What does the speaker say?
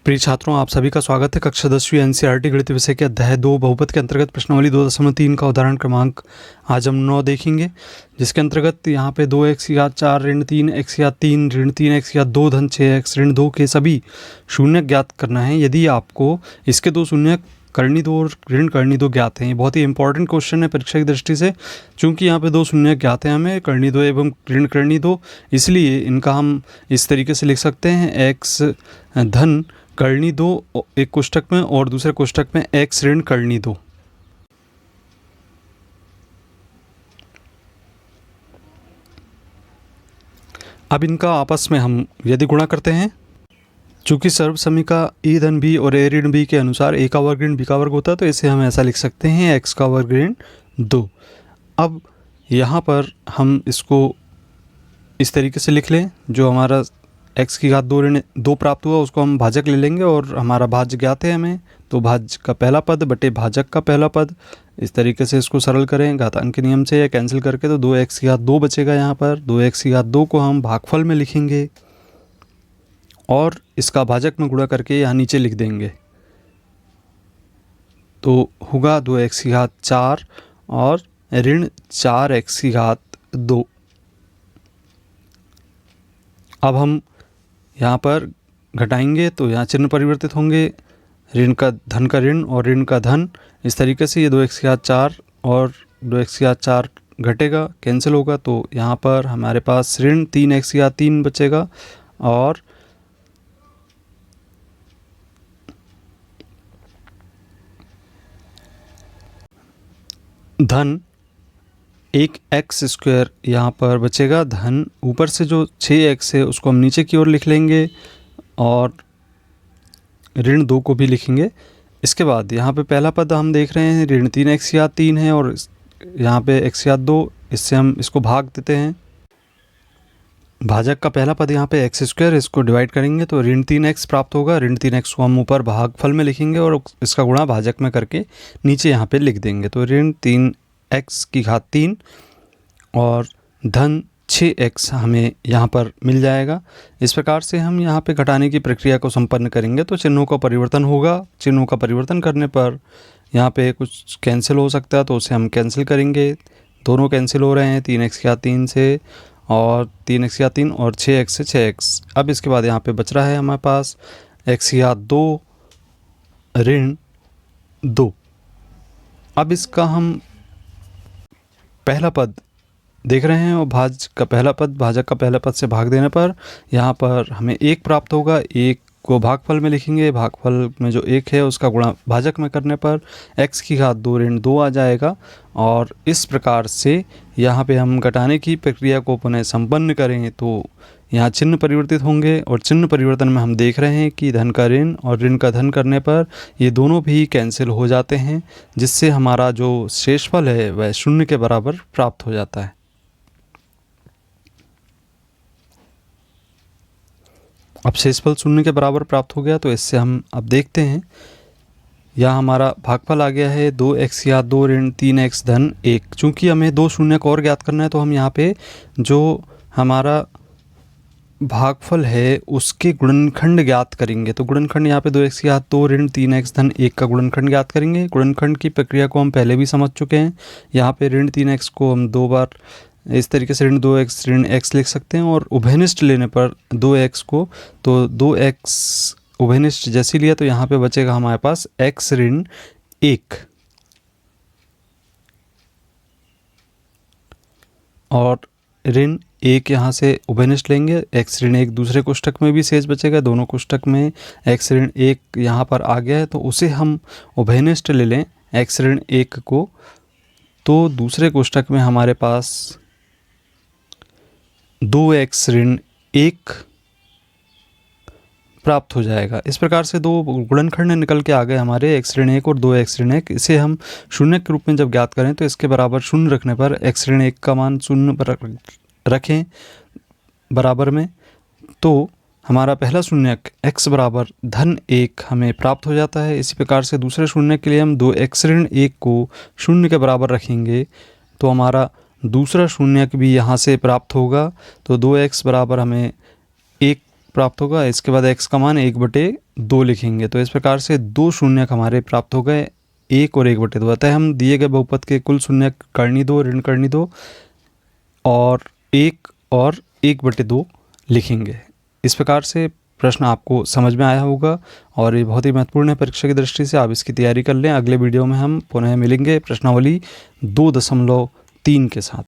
प्रिय छात्रों, आप सभी का स्वागत है कक्षा 10वीं एनसीईआरटी गणित विषय के अध्याय 2 बहुपद के अंतर्गत प्रश्नावली 2.3 का उदाहरण क्रमांक आज हम 9 देखेंगे, जिसके अंतर्गत यहाँ पे 2x की घात 4 ऋण 3x की घात 3 ऋण 3x की घात 2 धन 6x ऋण 2 के सभी शून्य ज्ञात करना है। यदि आपको इसके दो शून्य करनी दो और ऋण करनी दो ज्ञात हैं। ये बहुत ही इंपॉर्टेंट क्वेश्चन है परीक्षा की दृष्टि से, चूंकि यहाँ पे दो शून्य ज्ञात हैं हमें करनी दो एवं ऋण करनी दो, इसलिए इनका हम इस तरीके से लिख सकते हैं x धन करनी दो एक कोष्ठक में और दूसरे कोष्ठक में x ऋण करनी दो। अब इनका आपस में हम यदि गुणा करते हैं, चूंकि सर्वसमीका e धन b और a ऋण b के अनुसार a का वर्ग ऋण b का वर्ग होता है, तो इसे हम ऐसा लिख सकते हैं x का वर्ग ऋण 2। अब यहाँ पर हम इसको इस तरीके से लिख लें, जो हमारा x की घात 2 ऋण 2 प्राप्त हुआ उसको हम भाजक ले लेंगे और हमारा भाज्य ज्ञात है हमें, तो भाज्य का पहला पद बटे भाजक का पहला पद, इस तरीके से इसको सरल करें घातांक के नियम से या कैंसिल करके, तो 2x की घात 2 बचेगा। यहाँ पर 2x की घात 2 को हम भागफल में लिखेंगे और इसका भाजक में गुणा करके यहाँ नीचे लिख देंगे, तो होगा 2x की घात 4 और ऋण 4x की घात 2। अब हम यहाँ पर घटाएंगे तो यहाँ चिन्ह परिवर्तित होंगे, ऋण का धन का ऋण और ऋण का धन, इस तरीके से ये 2x की घात 4 और 2x की घात 4 घटेगा, कैंसिल होगा, तो यहाँ पर हमारे पास ऋण 3x की घात 3 बचेगा और धन एक x स्क्वायर यहाँ पर बचेगा। धन ऊपर से जो 6x है उसको हम नीचे की ओर लिख लेंगे और ऋण 2 को भी लिखेंगे। इसके बाद यहाँ पे पहला पद हम देख रहे हैं ऋण 3x की घात 3 है और यहाँ पे x की घात 2, इससे हम इसको भाग देते हैं। भाजक का पहला पद यहाँ पे x स्क्वायर, इसको डिवाइड करेंगे तो ऋण 3x प्राप्त होगा। ऋण 3x को हम ऊपर भागफल में लिखेंगे और इसका गुणा भाजक में करके नीचे यहाँ पे लिख देंगे, तो ऋण 3x की घात 3 और धन 6x हमें यहाँ पर मिल जाएगा। इस प्रकार से हम यहाँ पे घटाने की प्रक्रिया को संपन्न करेंगे तो चिन्हों का परिवर्तन होगा। चिन्हों का परिवर्तन करने पर यहाँ पे कुछ कैंसिल हो सकता है, तो उसे हम कैंसिल करेंगे। दोनों कैंसिल हो रहे हैं, 3x की घात 3 से और 3x की घात 3 और 6x से 6x। अब इसके बाद यहाँ पे बच रहा है हमारे पास x की घात 2 ऋण 2। अब इसका हम पहला पद देख रहे हैं और भाजक का पहला पद से भाग देने पर यहाँ पर हमें 1 प्राप्त होगा। 1 को भागफल में लिखेंगे, भागफल में जो 1 है उसका गुणा भाजक में करने पर x की घात 2 ऋण 2 आ जाएगा। और इस प्रकार से यहाँ पे हम घटाने की प्रक्रिया को पुनः संपन्न करें तो यहाँ चिन्ह परिवर्तित होंगे और चिन्ह परिवर्तन में हम देख रहे हैं कि धन का ऋण और ऋण का धन करने पर ये दोनों भी कैंसिल हो जाते हैं, जिससे हमारा जो शेषफल है वह 0 के बराबर प्राप्त हो जाता है। अब शेषफल 0 के बराबर प्राप्त हो गया, तो इससे हम अब देखते हैं, यहाँ हमारा भागफल आ गया है 2x की घात 2 ऋण 3x धन 1। चूँकि हमें दो शून्य को और ज्ञात करना है, तो हम यहाँ पे जो हमारा भागफल है उसके गुणनखंड ज्ञात करेंगे। तो गुणनखंड यहाँ पे 2x की घात 2 ऋण 3x धन 1 का गुणनखंड ज्ञात करेंगे। गुणनखंड की प्रक्रिया को हम पहले भी समझ चुके हैं। यहाँ पे ऋण 3x को हम 2 बार इस तरीके से ऋण 2x ऋण x लिख सकते हैं और उभयनिष्ठ लेने पर 2x को, तो 2x उभयनिष्ठ जैसे लिया तो यहाँ पे बचेगा हमारे पास x ऋण 1 और ऋण 1 यहाँ से उभयनिष्ठ लेंगे। x ऋण 1 दूसरे कोष्ठक में भी शेष बचेगा, दोनों कोष्ठक में x ऋण 1 यहाँ पर आ गया है, तो उसे हम उभयनिष्ठ ले लें x ऋण 1 को, तो दूसरे कोष्ठक में हमारे पास 2x ऋण 1 प्राप्त हो जाएगा। इस प्रकार से दो गुणनखंड निकल के आ गए हमारे x ऋण 1 और 2x ऋण 1। इसे हम शून्य के रूप में जब ज्ञात करें तो इसके बराबर शून्य रखने पर x ऋण 1 का मान शून्य पर रखें बराबर में, तो हमारा पहला शून्यक x बराबर धन 1 हमें प्राप्त हो जाता है। इसी प्रकार से दूसरे शून्य के लिए हम 2x ऋण 1 को शून्य के बराबर रखेंगे, तो हमारा दूसरा शून्यक भी यहाँ से प्राप्त होगा। तो 2x बराबर हमें 1 प्राप्त होगा। इसके बाद x का मान 1/2 लिखेंगे। तो इस प्रकार से 2 शून्यक हमारे प्राप्त हो गए, 1 और 1/2। अतः हम दिए गए बहुपद के कुल शून्यक करनी 2, ऋण करनी 2 और 1 और 1/2 लिखेंगे। इस प्रकार से प्रश्न आपको समझ में आया होगा और ये बहुत ही महत्वपूर्ण है परीक्षा की दृष्टि से। आप इसकी तैयारी कर लें। अगले वीडियो में हम पुनः मिलेंगे प्रश्नावली 2.3 के साथ।